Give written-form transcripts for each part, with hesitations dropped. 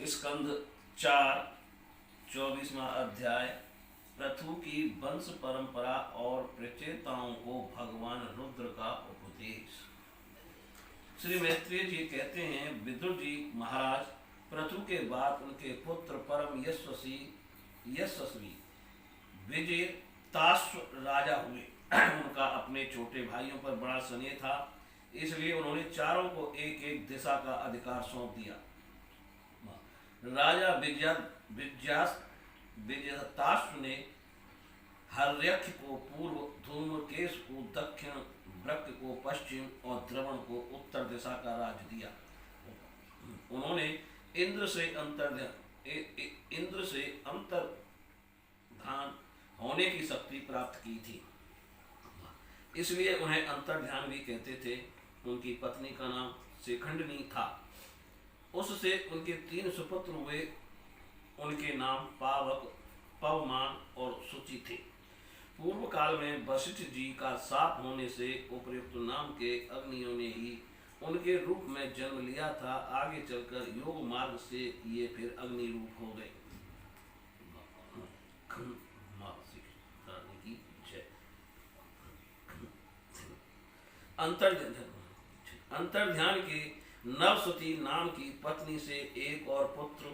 स्कंद 4 24वां अध्याय। पृथु की वंश परंपरा और प्रचेताओं को भगवान रुद्र का उपदेश। श्री मैत्रेय जी कहते हैं, विदुर जी महाराज, पृथु के बाद उनके पुत्र परम यशस्वी विजयताश्व राजा हुए। उनका अपने छोटे भाइयों पर बड़ा स्नेह था, इसलिए उन्होंने चारों को एक एक दिशा का अधिकार सौंप दिया। राजा विजयताश्व ने हर्यक्ष को पूर्व, धूम्रकेश को दक्षिण, वृक्क को पश्चिम और द्रवण को उत्तर दिशा का राज्य दिया। उन्होंने इंद्र से अंतर्धान होने की शक्ति प्राप्त की थी, इसलिए उन्हें अंतर्ध्यान भी कहते थे। उनकी पत्नी का नाम शिखंडनी था। उससे उनके 3 सुपुत्र हुए। उनके नाम पावक, पवमान और शुचि थे। पूर्व काल में वशिष्ठ जी का शाप होने से उपर्युक्त नाम के अग्नियों ने ही उनके रूप में जन्म लिया था। आगे चलकर योग मार्ग से ये फिर अग्नि रूप हो गए। अंतर्ध्यान के नवसती नाम की पत्नी से एक और पुत्र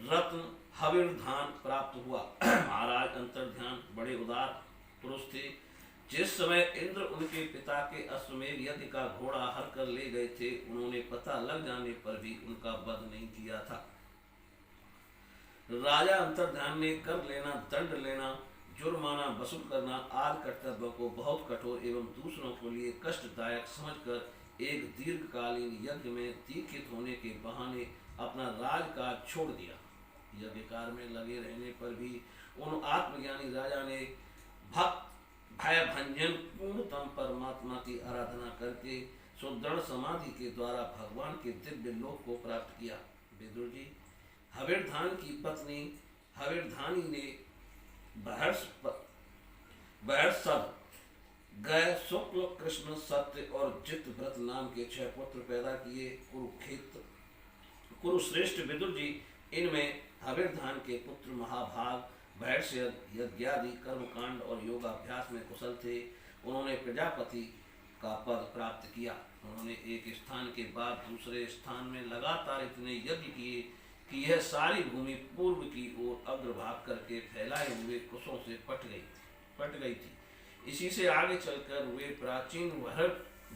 रत्न हविर्धान प्राप्त हुआ। महाराज अंतर्ध्यान बड़े उदार पुरुष थे। जिस समय इंद्र उनके पिता के अश्वमेध यज्ञ का घोड़ा हर कर ले गए थे, उन्होंने पता लग जाने पर भी उनका वध नहीं किया था। राजा अंतर्ध्यान ने कर लेना, दंड लेना, जुर्माना वसूल करना आदि कर्तव्यों को बहुत कठोर एवं दूसरों के लिए कष्टदायक समझकर एक दीर्घकालीन यज्ञ में दीक्षित होने के बहाने अपना राजकाज छोड़ दिया। यज्ञ कार्य में लगे रहने पर भी उन आत्मज्ञानी राजा ने भक्त भयभंजन पूर्णतम परमात्मा की आराधना करके सुदृढ़ समाधि के द्वारा भगवान के दिव्य लोक को प्राप्त किया। विदुर जी, हविर्धान की पत्नी हविर्धानी ने बृहस्पति, गय, शुक्ल, कृष्ण, सत्य और जित व्रत नाम के 6 पुत्र पैदा किए। कुरुश्रेष्ठ विदुर जी, इनमें हविर्धान के पुत्र महाभाग भैष्य यज्ञादि कर्मकांड और योगाभ्यास में कुशल थे। उन्होंने प्रजापति का पद प्राप्त किया। उन्होंने एक स्थान के बाद दूसरे स्थान में लगातार इतने यज्ञ किए कि यह सारी भूमि पूर्व की ओर अग्रभाग करके फैलाए हुए कुशों से पट गई थी। इसी से आगे चलकर वे प्राचीन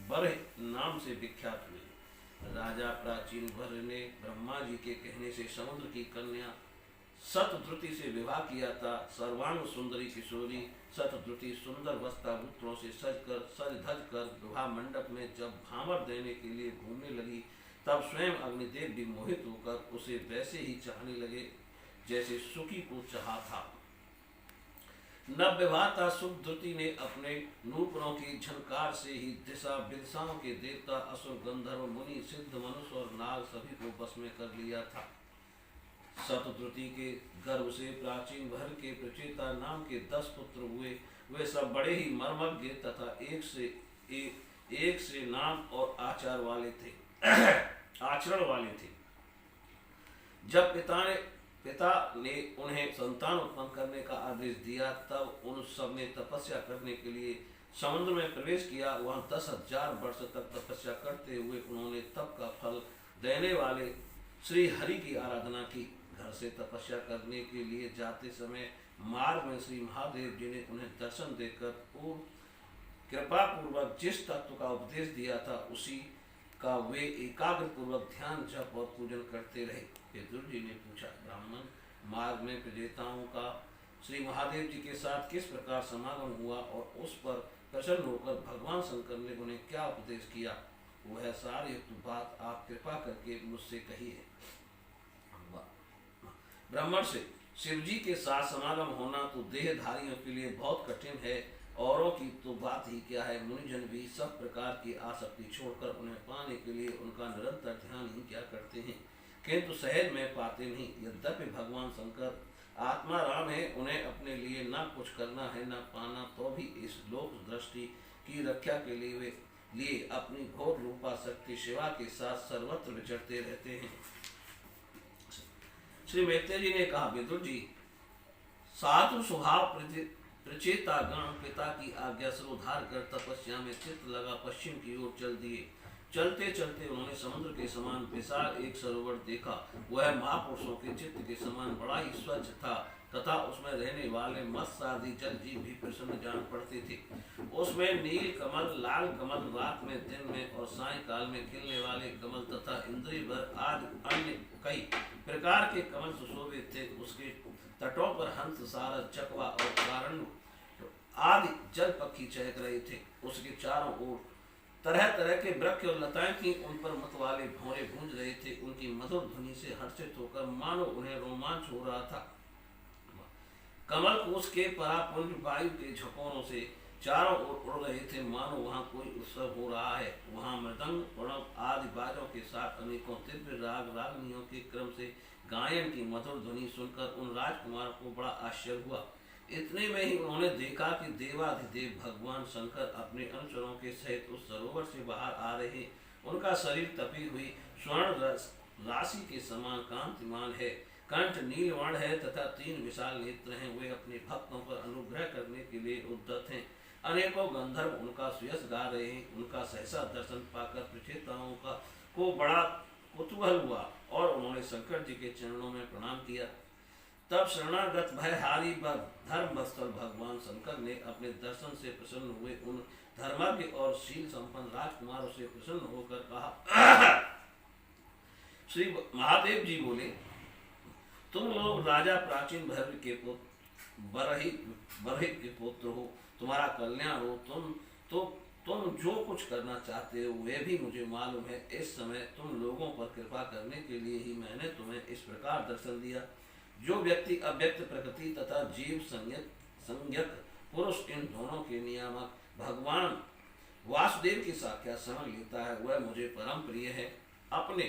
वरह नाम से विख्यात हुए। राजा प्राचीन वरह ने ब्रह्मा जी के कहने से समुद्र की कन्या शतद्रुति से विवाह किया था। सर्वांग सुंदरी किशोरी शतद्रुति सुंदर वस्त्राभूषणों से सज धज कर विवाह मंडप में जब भामर देने के लिए घूमने लगी, तब स्वयं अग्निदेव भी मोहित होकर उसे वैसे ही चाहने लगे जैसे सुखी को चाहा था। नवविवाहिता सुखद्रुति ने अपने नूपुरों की झनकार से ही दिशा विदिशाओं के देवता, असुर, गंधर्व, मुनि, सिद्ध, मनुष्य और नाग सभी को बस में कर लिया था। शतद्रुति के गर्भ से प्राचीन भर के प्रचेता नाम के 10 पुत्र हुए। वे सब बड़े ही मर्मज्ञ तथा एक से नाम और आचरण वाले थे। जब पिता ने उन्हें संतान उत्पन्न करने का आदेश दिया, तब उन सब ने तपस्या करने के लिए समुद्र में प्रवेश किया। वहां 10,000 वर्ष तक तपस्या करते हुए उन्होंने तप का फल देने वाले श्री हरि की आराधना की। घर से तपस्या करने के लिए जाते समय मार्ग में श्री महादेव जी ने उन्हें दर्शन देकर कृपा पूर्वक जिस तत्व का उपदेश दिया था, उसी का वे एकाग्र पूर्वक ध्यान, जप और पूजन करते रहे। विदुर जी ने पूछा, ब्राह्मण, मार्ग में प्रचेताओं का श्री महादेव जी के साथ किस प्रकार समागम हुआ और उस पर प्रसन्न होकर भगवान शंकर ने उन्हें क्या उपदेश किया, वह सारी बात आप कृपा करके मुझसे कहिए। ब्राह्मण से, शिवजी के साथ समागम होना तो देहधारियों के लिए बहुत कठिन है। औरों की तो बात ही क्या है, मुनिजन भी सब प्रकार की आसक्ति छोड़कर उन्हें पाने के लिए उनका निरंतर ध्यान ही क्या करते हैं, किंतु सहज में पाते नहीं। यद्यपि भगवान शंकर आत्मा राम है, उन्हें अपने लिए न कुछ करना है न पाना, तो भी इस लोक दृष्टि की रक्षा के लिए अपनी घोर रूपा शक्ति शिवा के साथ सर्वत्र विचरते रहते हैं। श्री मैत्रेय जी ने कहा, विदुर जी, साधु स्वभाव प्रचेता गण पिता की आज्ञा से उद्धार कर तपस्या में चित्त लगा पश्चिम की ओर चल दिए। चलते चलते उन्होंने समुद्र के समान विशाल एक सरोवर देखा। वह महापुरुषों के चित्त के समान बड़ा ही स्वच्छ था तथा उसमें रहने वाले मत्स्य आदि जल जीव भी प्रसन्न जान पड़ते थे। उसमें नील कमल, लाल कमल, रात में, दिन में और सायंकाल में खिलने वाले कमल तथा इंद्रिय भर आदि अन्य कई प्रकार के कमल सुशोभित थे। उसके तटों पर हंस, सारस, चकवा और कारण आदि जल पक्षी चहक रहे थे। उसके चारों ओर तरह तरह के वृक्ष और लताएं थी। उन पर मत वाले भौरे गूंज रहे थे। उनकी मधुर ध्वनि से हर्षित होकर मानो उन्हें रोमांच हो रहा था। कमल कोष के परापुंज वायु के झकोरों से चारों ओर उड़ रहे थे, मानो वहाँ कोई उत्सव हो रहा है। वहाँ मृदंग, प्रणव आदि बाजों के साथ अनेकों दिव्य राग रागनियों के क्रम से गायन की मधुर ध्वनि सुनकर उन राजकुमार को बड़ा आश्चर्य हुआ। इतने में ही उन्होंने देखा कि देवाधिदेव भगवान शंकर अपने अनुचरों के सहित उस सरोवर से बाहर आ रहे। उनका शरीर तपी हुई स्वर्ण राशि के समान कांतिमान है, कंठ नीलवर्ण है तथा 3 विशाल नेत्र हैं। वे अपने भक्तों पर अनुग्रह करने के लिए उद्यत हैं। अनेकों गंधर्व उनका सुयश गा रहे हैं। उनका सहसा दर्शन पाकर प्रचेताओं को बड़ा कुतूहल हुआ और उन्होंने शंकर जी के चरणों में प्रणाम किया। तब शरणागत भयहारी धर्मस्थल भगवान शंकर ने अपने दर्शन से प्रसन्न हुए उन धर्माज्ञ और शील संपन्न राजकुमारों से प्रसन्न होकर कहा, श्री महादेव जी बोले, तुम लोग राजा प्राचीन भैरव के पुत्र बरहित के पुत्र हो, तुम्हारा कल्याण हो। तुम जो कुछ करना चाहते हो वह भी मुझे मालूम है। इस समय तुम लोगों पर कृपा करने के लिए ही मैंने तुम्हें इस प्रकार दर्शन दिया। जो व्यक्ति अव्यक्त प्रकृति तथा जीव संज्ञक पुरुष इन दोनों के नियामक भगवान वासुदेव की साक्षात समझ लेता है वह मुझे परम प्रिय है। अपने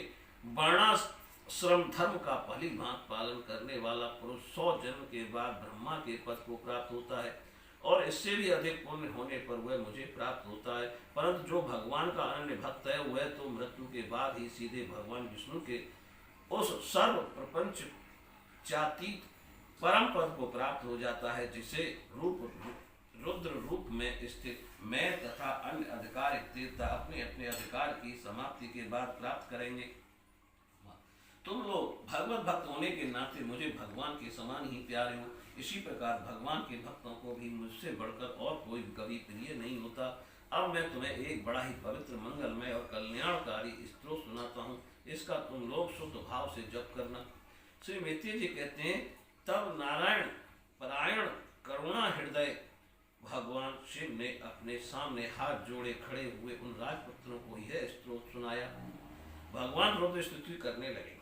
वर्णाश्रम धर्म का भली भांति पालन करने वाला पुरुष 100 जन्म के बाद ब्रह्मा के पद को प्राप्त होता है और इससे भी अधिक पुण्य होने पर वह मुझे प्राप्त होता है। परंतु जो भगवान का अनन्य भक्त है वह तो मृत्यु के बाद ही सीधे भगवान विष्णु के उस सर्व प्रपंच चातीत परम पद को प्राप्त हो जाता है, जिसे रुद्र रूप में स्थित मैं तथा अन्य अधिकारिक देवता अपने अपने अधिकार की समाप्ति के बाद प्राप्त करेंगे। तुम लोग भगवत भक्त होने के नाते मुझे भगवान के समान ही प्यारे हो। इसी प्रकार भगवान के भक्तों को भी मुझसे बढ़कर और कोई कभी प्रिय नहीं होता। अब मैं तुम्हें एक बड़ा ही पवित्र, मंगलमय और कल्याणकारी स्तोत्र सुनाता हूँ। इसका तुम लोग शुद्ध भाव से जप करना। श्री मैत्रेय जी कहते हैं, तब नारायण परायण करुणा हृदय भगवान शिव ने अपने सामने हाथ जोड़े खड़े हुए उन राजपुत्रों को यह स्तोत्र सुनाया। भगवान रुद्र स्तुति करने लगे,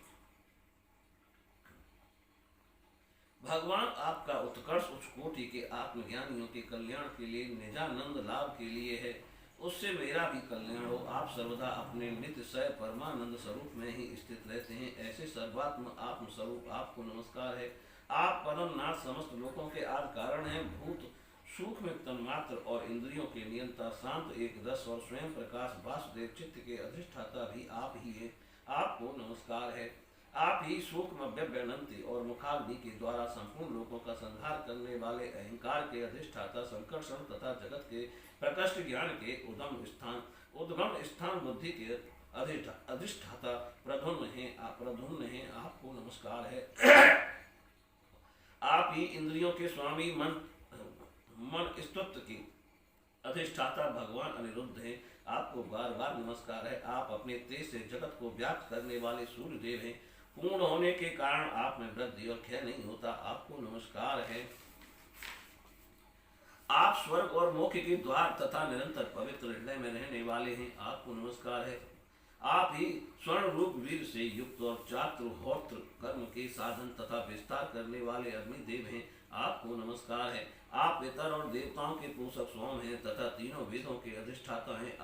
भगवान आपका उत्कर्ष उच्च कोटि के आत्मज्ञानियों के कल्याण के लिए, निजानंद लाभ के लिए है। उससे मेरा भी कल्याण हो। आप सर्वदा अपने नित्य सय परमानंद स्वरूप में ही स्थित रहते हैं। ऐसे सर्वात्म आत्म स्वरूप आपको नमस्कार है। आप परम नाथ समस्त लोकों के आदि कारण हैं। भूत सूक्ष्म तन्मात्र और इंद्रियों के नियंता, शांत एक रस और स्वयं प्रकाश वासुदेव चित्त के अधिष्ठाता भी आप ही हैं। आपको नमस्कार है। आप ही सूक्ष्म व्यनंती और मुखाग्नि के द्वारा संपूर्ण लोगों का संहार करने वाले अहंकार के अधिष्ठाता, संकर्षण तथा जगत के प्रकृष्ट ज्ञान के उद्गम स्थान बुद्धि के अधिष्ठाता प्रधुम्न हैं। आपको नमस्कार है। आप ही इंद्रियों के स्वामी, मन स्तुत्व की अधिष्ठाता भगवान अनिरुद्ध हैं। आपको बार बार नमस्कार है। आप अपने तेज से जगत को व्याप्त करने वाले सूर्य देव हैं। पूर्ण होने के कारण आप में वृद्धि और क्षय नहीं होता। आपको नमस्कार है। आप स्वर्ग और मोक्ष के द्वार तथा निरंतर पवित्र हृदय में रहने वाले हैं। आपको नमस्कार है। आप ही स्वर्ण रूप वीर से युक्त और चातुर्होत्र कर्म के साधन तथा विस्तार करने वाले अग्निदेव हैं। आपको नमस्कार है। आप पितर और देवताओं के पोषक सोम हैं तथा तीनों वेदों के अधिष्ठाता हैं।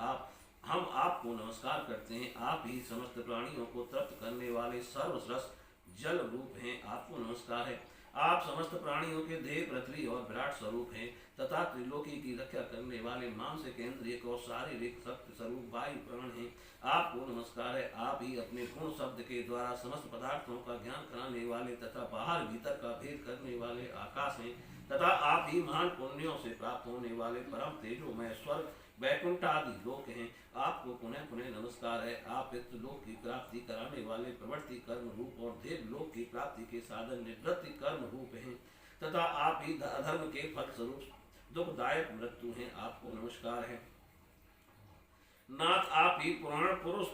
हम आपको नमस्कार करते हैं। आप ही समस्त प्राणियों को तृप्त करने वाले सर्वश्रेष्ठ जल रूप हैं। आपको नमस्कार है। आप समस्त प्राणियों के देह, पृथ्वी और विराट स्वरूप हैं तथा त्रिलोकी की रक्षा करने वाले मानसिक, इंद्रिय और शारीरिक शक्ति स्वरूप वायु प्राण हैं। आपको नमस्कार है। आप ही अपने गुण शब्द के द्वारा समस्त पदार्थों का ज्ञान कराने वाले तथा बाहर भीतर का भेद करने वाले आकाश हैं तथा आप ही महान पुण्यों से प्राप्त होने वाले परम तेजोमय स्वर्ग, वैकुंठ आदि लोक हैं। आपको पुनः पुनः नमस्कार है। आप पितृलोक की प्राप्ति कराने वाले प्रवृत्ति कर्म रूप और देवलोक की प्राप्ति के साधन निवृत्ति कर्म रूप हैं तथा आप ही अधर्म के फल स्वरूप दुखदायक मृत्यु हैं। आपको नमस्कार है। नाथ आप ही पुराण पुरुष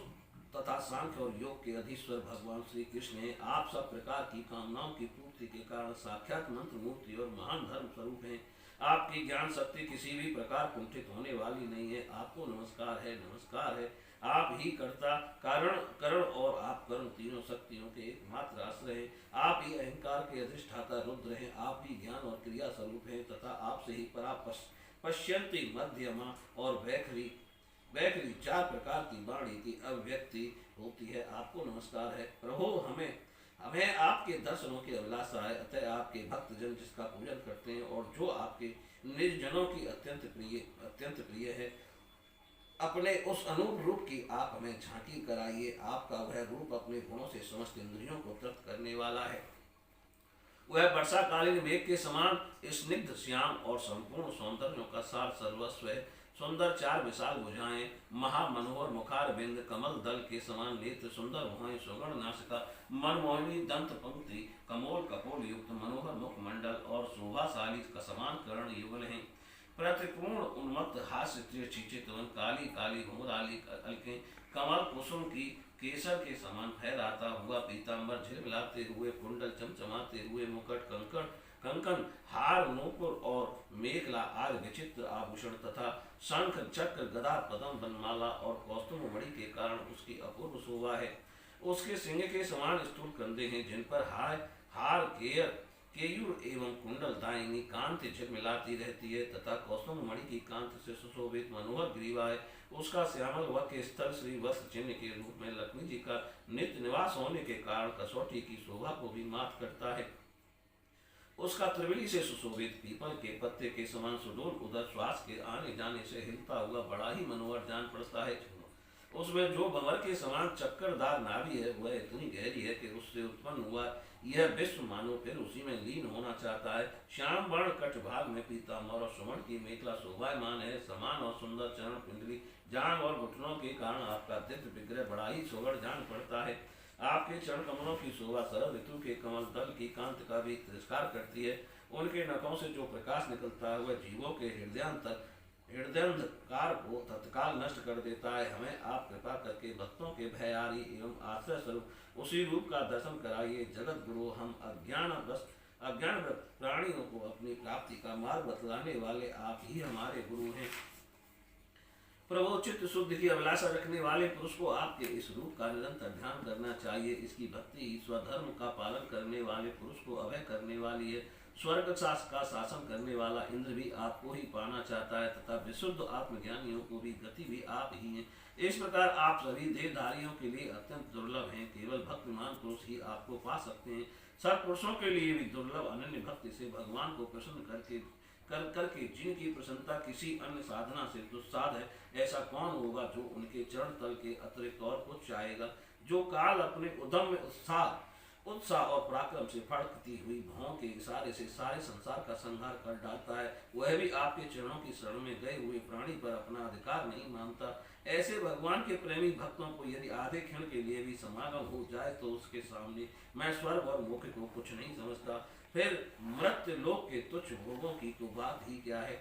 तथा सांख्य और योग के अधीश्वर भगवान श्री कृष्ण हैं। आप सब प्रकार की कामनाओं की पूर्ति के कारण साक्षात मंत्र मूर्ति और महान धर्म स्वरूप हैं। आपकी ज्ञान शक्ति किसी भी प्रकार कुंठित होने वाली नहीं है। आपको नमस्कार है, नमस्कार है। आप ही कर्ता, कारण, करण और आप कर्ण तीनों शक्तियों के एकमात्र आश्रय हैं। आप ही अहंकार के अधिष्ठाता रुद्र हैं। आप ही ज्ञान और क्रिया स्वरूप हैं तथा आपसे ही परा पश्यंती, मध्यमा और वैखरी चार प्रकार की वाणी की अभिव्यक्ति होती है। आपको नमस्कार है। प्रभु हमें आपके दर्शनों की अभिलाषा है, अतः आपके भक्तजन जिसका पूजन करते हैं और जो आपके निर्जनों की अत्यंत प्रिय है, अपने उस अनूप रूप की आप हमें झांकी कराइए। आपका वह रूप अपने गुणों से समस्त इंद्रियों को तृप्त करने वाला है। वह वर्षाकालीन मेघ के समान स्निग्ध, श्याम और संपूर्ण सौंदर्यों का सार सर्वस्व है। सुंदर चार विशाल भुजाएं, महामनोहर मुखार बिंद, कमल दल के समान नेत्र, सुंदर भुआएं, सुगण नासिका, मनमोहिनी दंत पंक्ति, कमोल कपोल युक्त मनोहर मुखमंडल और शोभाशाली का समान कर्ण युगल हैं। प्रतिपूर्ण उन्मत्त हास्य चिचितवन, काली काली घुंघराली अलकें, कमल कुसुम की केसर के समान फहराता हुआ पीताम्बर, झिलमिलाते हुए कुंडल, चमचमाते हुए मुकुट, कंकन, हार, नूपुर और मेखला आदि विचित्र आभूषण तथा शंख, चक्र, गदा, पद्म, बनमाला और कौस्तुभ मणि के कारण उसकी अपूर्व शोभा है। उसके सिंह के समान स्थूल कंधे हैं जिन पर हार, केयूर एवं कुंडल दायिनी कांति झिलमिलाती रहती है तथा कौस्तुभ मणि की कांति से सुशोभित मनोहर ग्रीवा है। उसका श्यामल वक्र स्थल श्री वस्त्र चिन्ह के रूप में लक्ष्मी जी का नित्य निवास होने के कारण कसौटी की शोभा को भी मात करता है। उसका त्रिवेणी से सुशोभित पीपल के पत्ते के समान सुडोल उदर श्वास के आने जाने से हिलता हुआ बड़ा ही मनोहर जान पड़ता है। उसमें जो भंवर के समान चक्करदार नाभि है वह इतनी गहरी है कि उससे उत्पन्न हुआ यह विश्व मानो फिर उसी में लीन होना चाहता है। श्याम वर्ण कट भाग में पीताम्बर और सुमन की मेखला शोभायमान है। समान और सुंदर चरण पिंडली, जांग और घुटनों के कारण आपका दिव्य विग्रह बड़ा ही सुगढ़ जान पड़ता है। आपके चरण कमलों की शोभा शरद ऋतु के कमल दल की कांति का भी तिरस्कार करती है। उनके नखों से जो प्रकाश निकलता है वह जीवों के हृदयंधकार को तत्काल नष्ट कर देता है। हमें आप कृपा करके भक्तों के भयारी एवं आश्रय स्वरूप उसी रूप का दर्शन कराइए। जगत गुरु, हम अज्ञान प्राणियों को अपनी प्राप्ति का मार्ग बतलाने वाले आप ही हमारे गुरु हैं। प्रभु, चित्त शुद्धि की अभिलाषा रखने वाले पुरुष को आपके इस रूप का निरंतर ध्यान करना चाहिए। इसकी भक्ति स्वधर्म का पालन करने वाले पुरुष को अभय करने वाली है। स्वर्ग का शासन करने वाला इंद्र भी आपको ही पाना चाहता है तथा विशुद्ध आत्मज्ञानियों को भी गति भी आप ही हैं। इस प्रकार आप सभी देहधारियों के लिए अत्यंत दुर्लभ हैं। केवल भक्तिमान पुरुष ही आपको पा सकते हैं। सत्पुरुषों के लिए भी दुर्लभ अनन्य भक्ति से भगवान को प्रसन्न करके जिनकी प्रसन्नता किसी अन्य साधना से दुस्साध है, ऐसा कौन होगा जो उनके चरण तल के अतिरिक्त और कुछ चाहेगा। जो काल अपने उद्यम में उत्साह और पराक्रम से फड़कती हुई भौं के इशारे से सारे संसार का संहार कर डालता है, वह भी आपके चरणों की शरण में गए हुए प्राणी पर अपना अधिकार नहीं मानता। ऐसे भगवान के प्रेमी भक्तों को यदि आधे क्षण के लिए भी समागम हो जाए तो उसके सामने मैं स्वर्ग और मोक्ष को कुछ नहीं समझता। फिर मृत्यु लोक के तुच्छ भोगों की तो बात ही क्या है।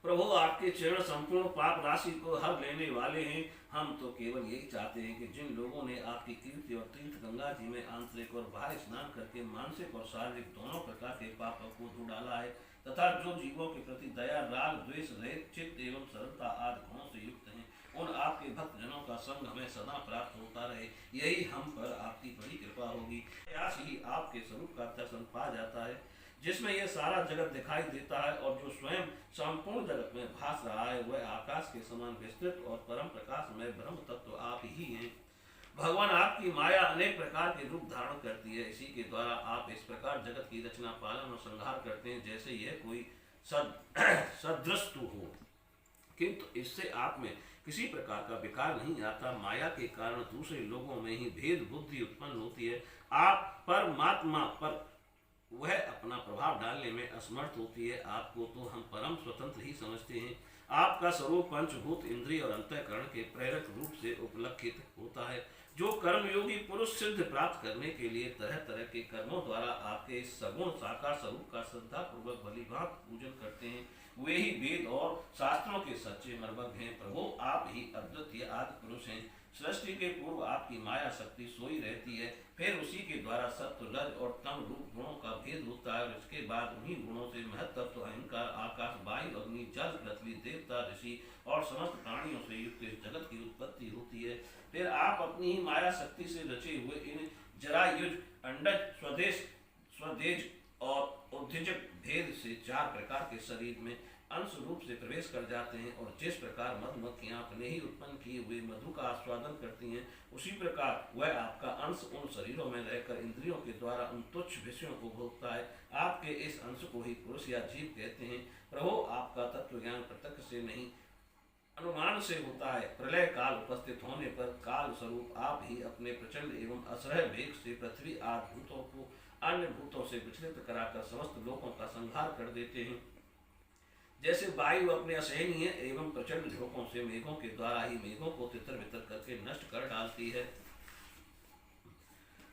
प्रभु, आपके चरण संपूर्ण पाप राशि को हर लेने वाले हैं। हम तो केवल यही चाहते हैं कि जिन लोगों ने आपकी कीर्ति और तीर्थ गंगा जी में आंतरिक और बाह्य स्नान करके मानसिक और शारीरिक दोनों प्रकार के पापों को धो डाला है तथा जो जीवों के प्रति दया, राग, द्वेष रहित चित्त एवं सरलता आदि गुणों से युक्त हैं, उन आपके भक्तजनों का संग हमें सदा प्राप्त होता रहे। यही हम पर आपकी बड़ी कृपा होगी। प्रयास ही आपके स्वरूप का दर्शन पा जाता है जिसमें यह सारा जगत दिखाई देता है और जो स्वयं संपूर्ण जगत में भास रहा है वह आकाश के समान विस्तृत और परम प्रकाश में ब्रह्म तत्व आप ही हैं। भगवान आपकी माया अनेक प्रकार के रूप धारण करती है, इसी के द्वारा आप इस प्रकार जगत की रचना, पालन और संहार करते हैं जैसे यह कोई सदृष्टु हो, किंतु इससे आप में किसी प्रकार का विकार नहीं आता। माया के कारण दूसरे लोगों में ही भेद बुद्धि उत्पन्न होती है। आप परमात्मा पर वह अपना प्रभाव डालने में असमर्थ होती है। आपको तो हम परम स्वतंत्र ही समझते हैं। आपका स्वरूप पंचभूत, इंद्रिय और अंतःकरण के प्रेरक रूप से उपलक्षित होता है। जो कर्मयोगी पुरुष सिद्ध प्राप्त करने के लिए तरह तरह के कर्मों द्वारा आपके इस सगुण साकार स्वरूप का श्रद्धा पूर्वक भलीभांति पूजन करते हैं, वे ही वेद और शास्त्रों के सच्चे मर्मज्ञ हैं। प्रभु आप ही अद्वितीय आदि पुरुष हैं। सृष्टि के पूर्व आपकी माया शक्ति सोई रहती है, फिर उसी के द्वारा सत्व, रज और तम रूप गुणों का भेद होता है और इसके बाद उन्हीं गुणों से महत्त्व, अहंकार, आकाश, वायु, अग्नि, जल, पृथ्वी, देवता, ऋषि और समस्त प्राणियों से युक्त इस जगत की उत्पत्ति होती है। फिर आप अपनी ही माया शक्ति से रचे हुए इन जरायुज, अंडज, स्वदेज और उद्धिजक भेद से चार प्रकार के शरीर में अंश रूप से प्रवेश कर जाते हैं और जिस प्रकार मधुमक्खियां अपने ही उत्पन्न किए हुए मधु का आस्वादन करती हैं, उसी प्रकार वह आपका अंश उन शरीरों में रहकर इंद्रियों के द्वारा उन तुच्छ विषयों को भोगता है। आपके इस अंश को ही पुरुष या जीव कहते हैं। प्रभु आपका तत्व ज्ञान प्रत्यक्ष से नहीं अनुमान से होता है। प्रलय काल उपस्थित होने पर काल स्वरूप आप ही अपने प्रचंड एवं असह्य वेग से पृथ्वी आदि भूतों को अन्य भूतों से विचलित कराकर समस्त लोगों का संहार कर देते हैं। जैसे वायु अपने असहनीय एवं प्रचंड झोंकों से मेघों के द्वारा ही मेघों को तितर बितर करके नष्ट कर डालती है।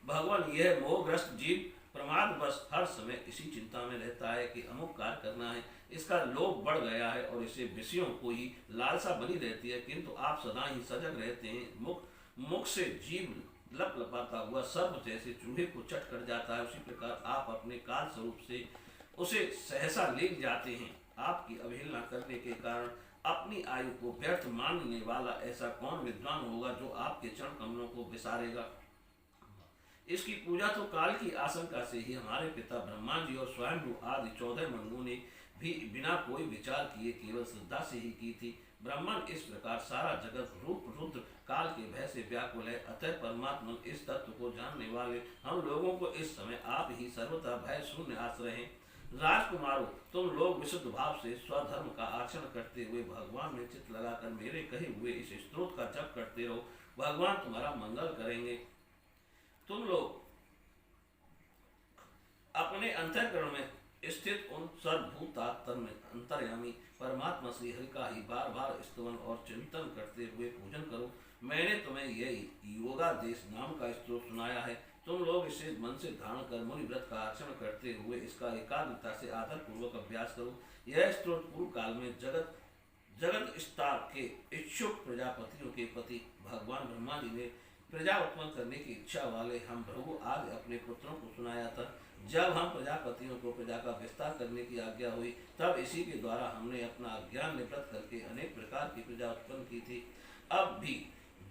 भगवान यह मोहग्रस्त जीव प्रमाद बस हर समय इसी चिंता में रहता है कि अमुक कार्य करना है, इसका लोभ बढ़ गया है और इसे विषयों को ही लालसा बनी रहती है, किंतु आप सदा ही सजग रहते हैं। मुख से जीव लप लपाता हुआ सर्प जैसे चूहे को चट कर जाता है, उसी प्रकार आप अपने काल स्वरूप से उसे सहसा ले जाते हैं। आपकी अवहेलना करने के कारण अपनी आयु को व्यर्थ मानने वाला ऐसा कौन विद्वान होगा जो आपके चरण कमलों को विसारेगा। इसकी पूजा तो काल की आशंका से ही हमारे पिता ब्रह्मा जी और स्वयं आदि 14 मनुओं ने भी बिना कोई विचार किए केवल श्रद्धा से ही की थी। ब्राह्मण इस प्रकार सारा जगत रूप रुद्र काल के भय से व्याकुल है। अतः परमात्मा इस तत्व को जानने वाले हम लोगों को इस समय आप ही सर्वथा भय शून्य आश्रय हैं। राजकुमारों, तुम लोग विशुद्ध भाव से स्वधर्म का आचरण करते हुए भगवान में चित्त लगाकर मेरे कहे हुए इस स्तोत्र का जप करते रहो। भगवान तुम्हारा मंगल करेंगे। तुम लोग अपने अंतःकरण में स्थित उन सर्वभूतात्म अंतर्यामी परमात्मा श्री हरि का ही बार बार स्तवन और चिंतन करते हुए पूजन करो। मैंने तुम्हें यह योगादेश नाम का स्तोत्र सुनाया है। तुम लोग इसे मन से धारण कर मुनि व्रत का आचरण करते हुए इसका एकाग्रता से आदर पूर्वक अभ्यास करो। यह स्तोत्र पूर्व काल में जगत स्टार के इच्छुक प्रजापतियों के पति भगवान ब्रह्मा जी ने प्रजा उत्पन्न करने की इच्छा वाले हम भृगु आदि अपने पुत्रों को सुनाया था। जब हम प्रजापतियों को प्रजा का विस्तार करने की आज्ञा हुई, तब इसी के द्वारा हमने अपना अज्ञान निवृत्त करके अनेक प्रकार की प्रजा उत्पन्न की थी। अब भी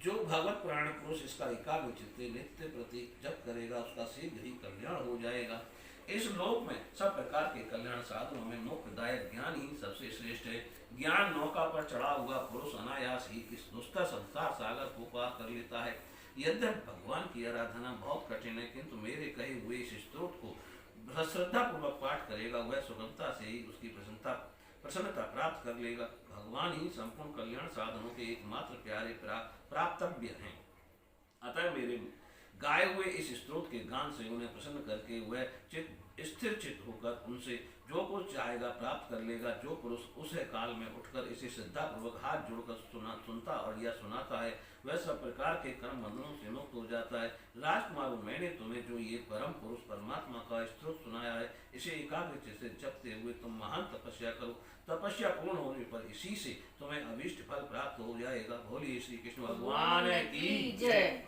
जो भगवत पुराण पुरुष इसका एकाग्र चित्ते नित्य प्रति जप करेगा, उसका शीघ्र ही कल्याण हो जाएगा। इस लोक में सब प्रकार के कल्याण साधनों में मोक्षदायक ज्ञान ही सबसे श्रेष्ठ है। ज्ञान नौका पर चढ़ा हुआ पुरुष अनायास ही इस दुष्कर संसार सागर को पार कर लेता है। यद्यपि भगवान की आराधना बहुत कठिन है, किंतु मेरे कहे हुए इस स्तोत्र को श्रद्धा पूर्वक पाठ करेगा, वह सुगमता से ही उसकी प्रसन्नता प्राप्त कर लेगा। भगवान ही संपूर्ण कल्याण साधनों के एकमात्र प्यारे प्राप्तव्य हैं। अतः मेरे गाए हुए इस स्तोत्र के गान से उन्हें प्रसन्न करके वह स्थिर चित्त होकर उनसे जो कुछ चाहेगा प्राप्त कर लेगा। जो पुरुष उस काल में उठकर इसे श्रद्धा पूर्वक हाथ जोड़कर सुनता और या सुनाता है, वह सब प्रकार के कर्म बंधनों से मुक्त हो जाता है। राजकुमारों, मैंने तुम्हें जो ये परम पुरुष परमात्मा का स्तोत्र सुनाया है, इसे एकाग्र से जपते हुए तुम महान तपस्या करो। तपस्या पूर्ण होने पर इसी से तुम्हें अभीष्ट फल प्राप्त हो जाएगा। बोलिए श्री कृष्ण भगवान की जय।